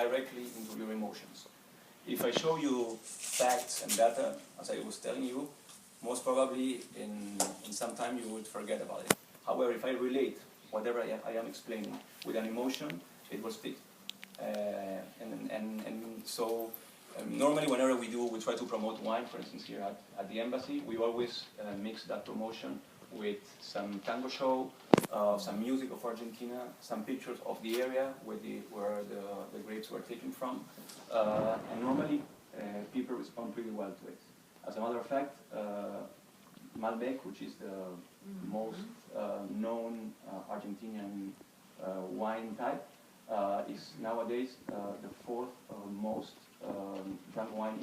directly into your emotions. If I show you facts and data, as I was telling you, most probably in some time you would forget about it. However, if I relate whatever I am explaining with an emotion, it will stick. So normally whenever we try to promote wine, for instance here at the embassy, we always mix that promotion with some tango show, some music of Argentina, some pictures of the area where the grapes were taken from, and normally people respond pretty well to it. As a matter of fact, Malbec, which is the most known Argentinian wine type, is nowadays the fourth most drunk wine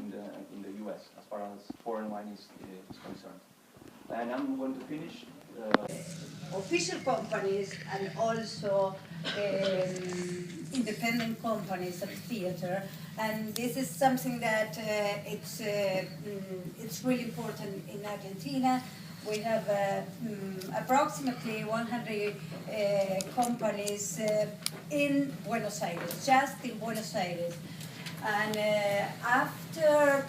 in the U.S. as far as foreign wine is concerned. And I'm going to finish. Official companies and also independent companies of theater, and this is something that it's really important in Argentina. We have approximately 100 companies in Buenos Aires, just in Buenos Aires. And after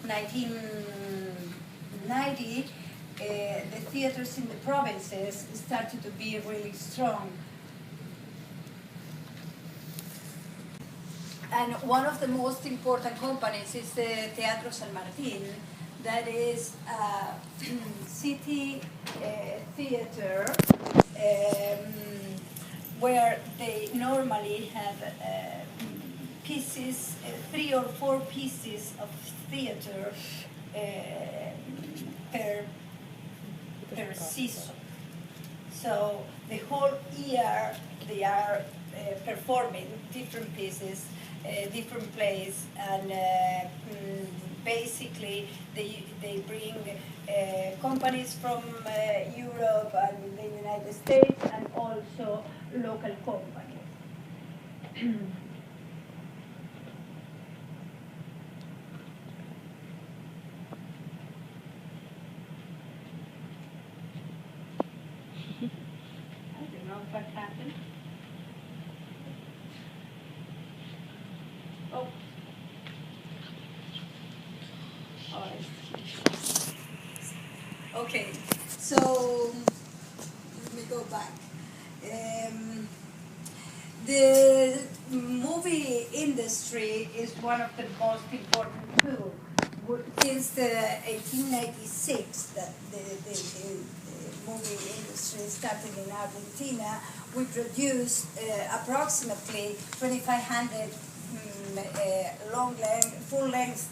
1990, the theaters in the provinces started to be really strong. And one of the most important companies is the Teatro San Martín, that is a city theater where they normally have pieces, 3 or 4 pieces of theater per season. So the whole year they are performing different pieces, different plays, and basically they bring companies from Europe and the United States, and also local companies. I don't know what happened. Oh. Okay, so let me go back. The movie industry is one of the most important too. Since 1896, that the movie industry started in Argentina, we produced approximately 2,500 full-length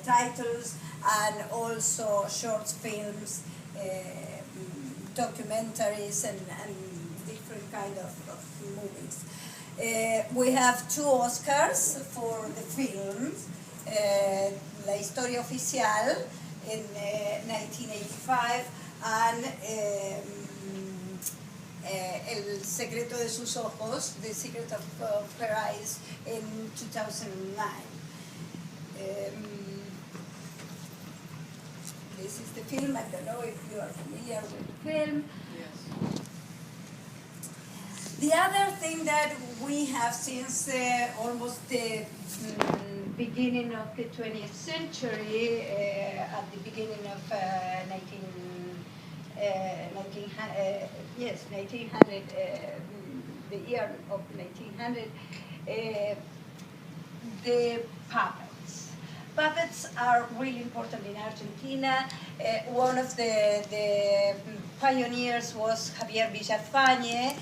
titles, and also short films, documentaries, and different kind of movies. We have 2 Oscars for the films. La Historia Oficial in 1985 and El Secreto de Sus Ojos, The Secret of Her Eyes, in 2009. This is the film. I don't know if you are familiar with the film. Yes. The other thing that we have since almost the beginning of the 20th century, at the beginning of 1900, the year of 1900, the puppets. Puppets are really important in Argentina. One of the pioneers was Javier Villafañe,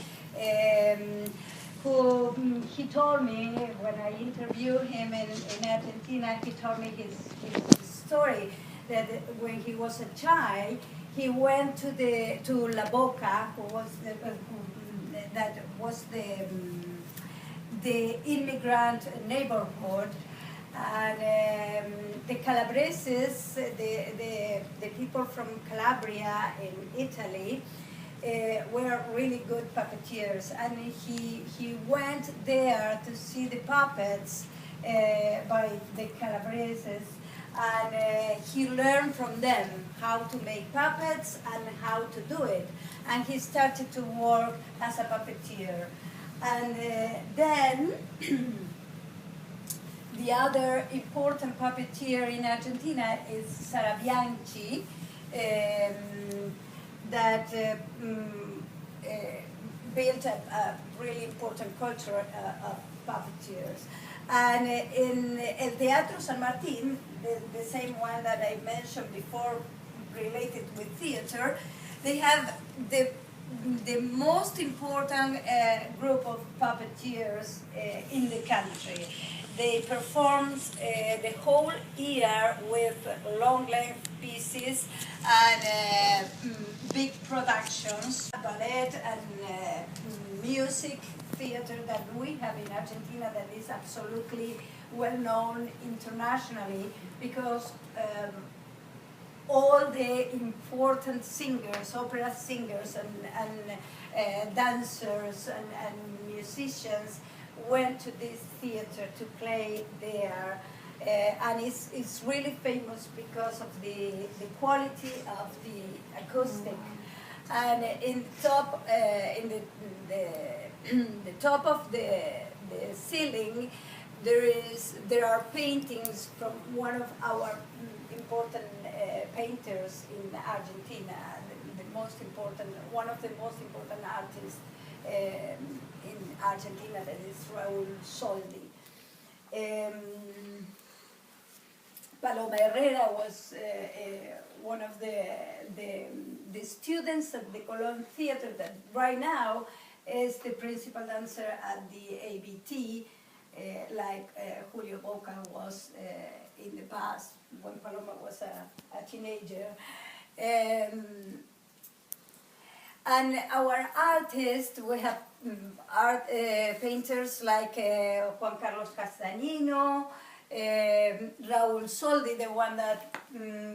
who he told me when I interviewed him in Argentina, he told me his story that when he was a child, he went to La Boca, who was that was the immigrant neighborhood, and the Calabreses, the people from Calabria in Italy, were really good puppeteers, and he went there to see the puppets by the Calabreses, and he learned from them how to make puppets and how to do it, and he started to work as a puppeteer. And then the other important puppeteer in Argentina is Sara Bianchi, that built a really important culture of puppeteers. And in El Teatro San Martin, the same one that I mentioned before related with theater, they have the most important group of puppeteers in the country. They perform the whole year with long-length pieces and big productions, ballet and music theater that we have in Argentina that is absolutely well known internationally because all the important singers, opera singers and dancers and musicians went to this theater to play there. And it's really famous because of the quality of the acoustic. And in top, in the top of the ceiling, there are paintings from one of our important painters in Argentina, the most important, one of the most important artists in Argentina, that is Raúl Soldi. Paloma Herrera was one of the students at the Colón Theater that right now is the principal dancer at the ABT, like Julio Boca was in the past when Paloma was a teenager. And our artists, we have painters like Juan Carlos Castagnino, Raúl Soldi, the one that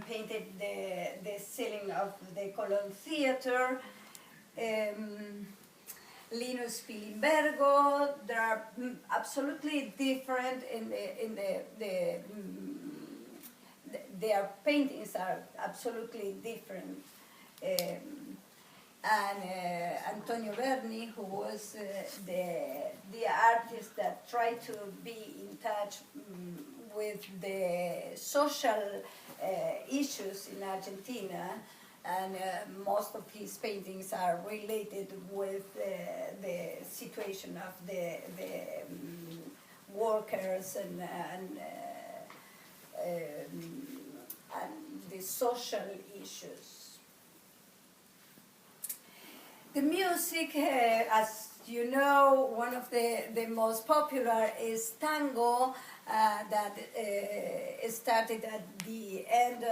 painted the ceiling of the Colón Theater, Linus Pilimbergo. They are absolutely different their paintings are absolutely different. And Antonio Berni, who was the artist that tried to be in touch with the social issues in Argentina, and most of his paintings are related with the situation of the workers and the social issues. The music, as you know, one of the most popular is tango, that started at the end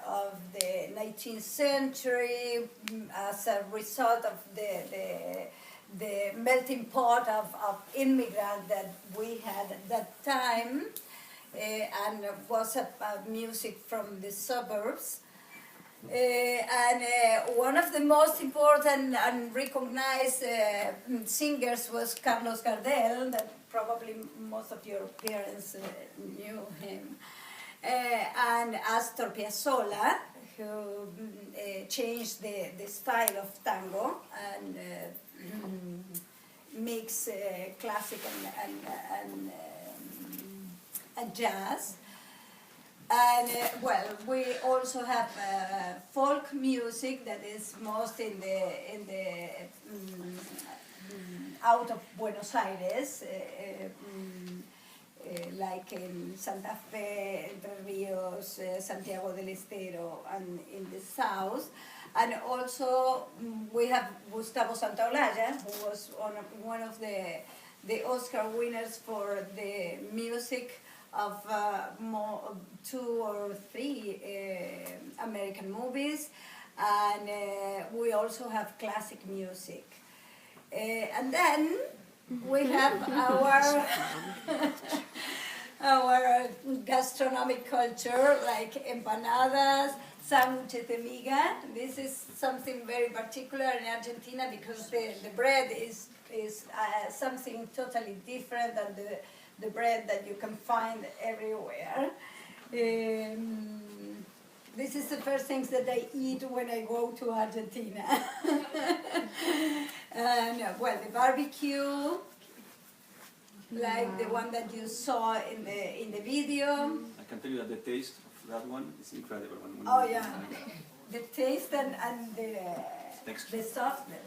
of the 19th century as a result of the melting pot of immigrants that we had at that time, and was a music from the suburbs. And one of the most important and recognized singers was Carlos Gardel, that probably most of your parents knew him, and Astor Piazzolla, who changed the style of tango and mixed classical and jazz. And well, we also have folk music that is most in the out of Buenos Aires, like in Santa Fe, Entre Rios, Santiago del Estero, and in the south. And also we have Gustavo Santaolalla, who was one of the Oscar winners for the music of 2 or 3 American movies, and we also have classic music. And then we have our gastronomic culture, like empanadas, sándwiches de miga. This is something very particular in Argentina because the bread is something totally different than the bread that you can find everywhere. This is the first things that I eat when I go to Argentina. And well, the barbecue, like the one that you saw in the video. I can tell you that the taste of that one is incredible. When Oh yeah, the taste and the Texture. softness.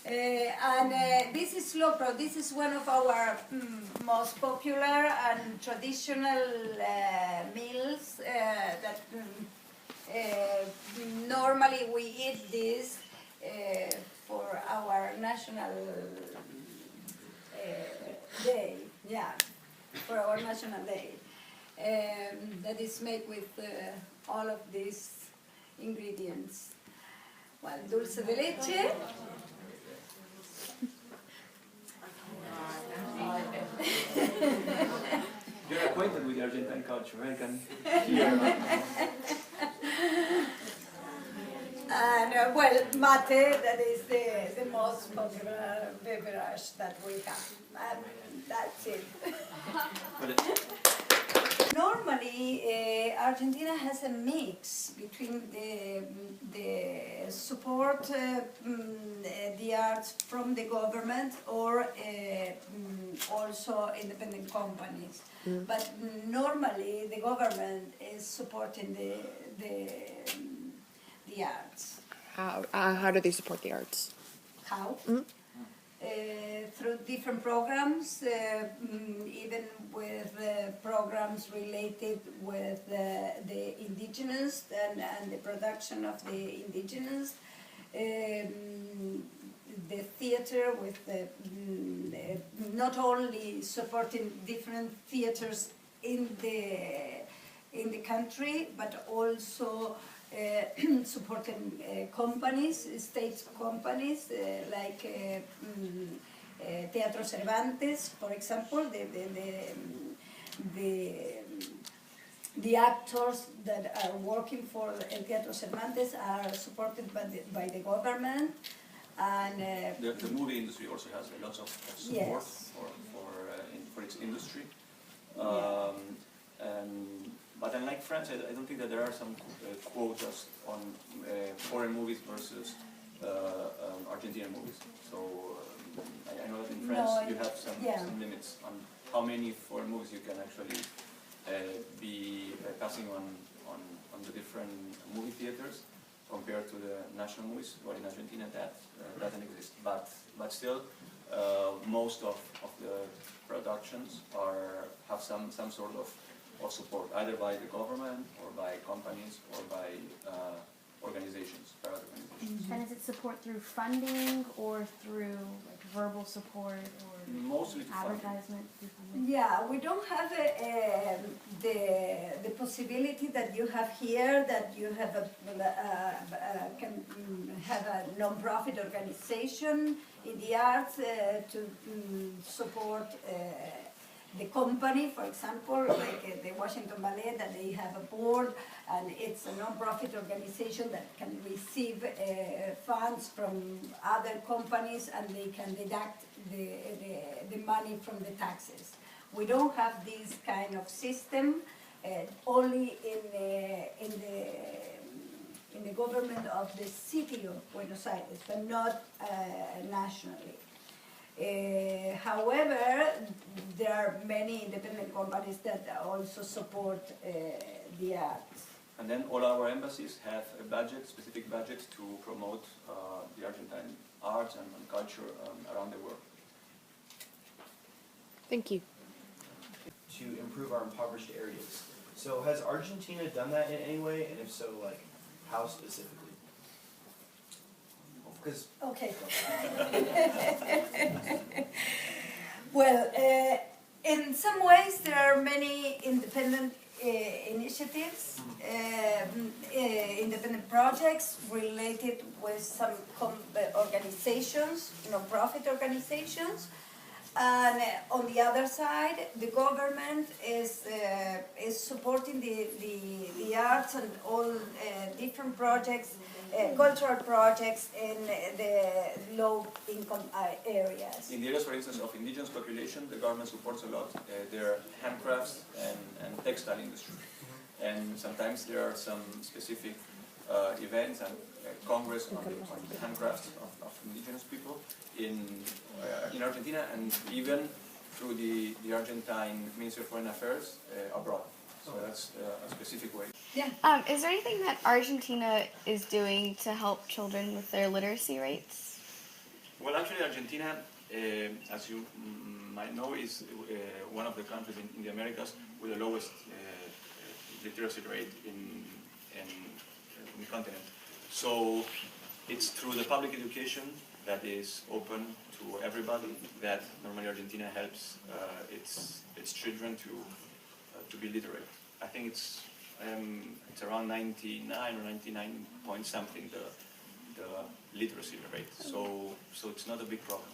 This is locro. This is one of our most popular and traditional meals that normally we eat this for our national day. Yeah, for our national day. That is made with all of these ingredients. Well, dulce de leche. You're acquainted with the Argentine culture, I can hear. And well, mate, that is the most popular beverage that we have. And that's it. Normally, Argentina has a mix between the support the arts from the government or also independent companies. But normally, the government is supporting the arts. How do they support the arts? How? Through different programs, even with programs related with the indigenous and the production of the indigenous, the theater with not only supporting different theaters in the country, but also supporting companies, state companies like Teatro Cervantes, for example. The actors that are working for El Teatro Cervantes are supported by the government, and The movie industry also has lots of support for its industry. But unlike France, I don't think that there are some quotas on foreign movies versus Argentinian movies. So I know that in France you have some limits on how many foreign movies you can actually be passing on the different movie theaters compared to the national movies. Well, in Argentina that doesn't exist. But still, most of the productions have some sort of support, either by the government or by companies or by organizations, private organizations. And is it support through funding or through like verbal support or Mostly to advertisement? yeah, we don't have the possibility that you have here, that you have can have a non-profit organization in the arts to support the company, for example, like the Washington Ballet, that they have a board, and it's a non-profit organization that can receive funds from other companies, and they can deduct the money from the taxes. We don't have this kind of system, only in the government of the city of Buenos Aires, but not nationally. However, there are many independent companies that also support the arts. And then all our embassies have a budget, specific budget to promote the Argentine arts and culture around the world. Thank you. To improve our impoverished areas. So has Argentina done that in any way, and if so, like, how specifically? Because Okay. Well, in some ways there are many independent initiatives, independent projects related with some organizations, non-profit organizations. And on the other side, the government is supporting the arts and all different projects, cultural projects in the low-income areas. In the areas, for instance, of indigenous population, the government supports a lot their handcrafts and textile industry. And sometimes there are some specific events and congress on the handcrafts of indigenous people in Argentina, and even through the Argentine Ministry of Foreign Affairs abroad. So that's a specific way. Yeah. Is there anything that Argentina is doing to help children with their literacy rates? Well, actually, Argentina, as you might know, is one of the countries in the Americas with the lowest literacy rate in the continent. So it's through the public education that is open to everybody that normally Argentina helps its children to be literate. I think it's around 99 or 99 point something the literacy rate. So it's not a big problem.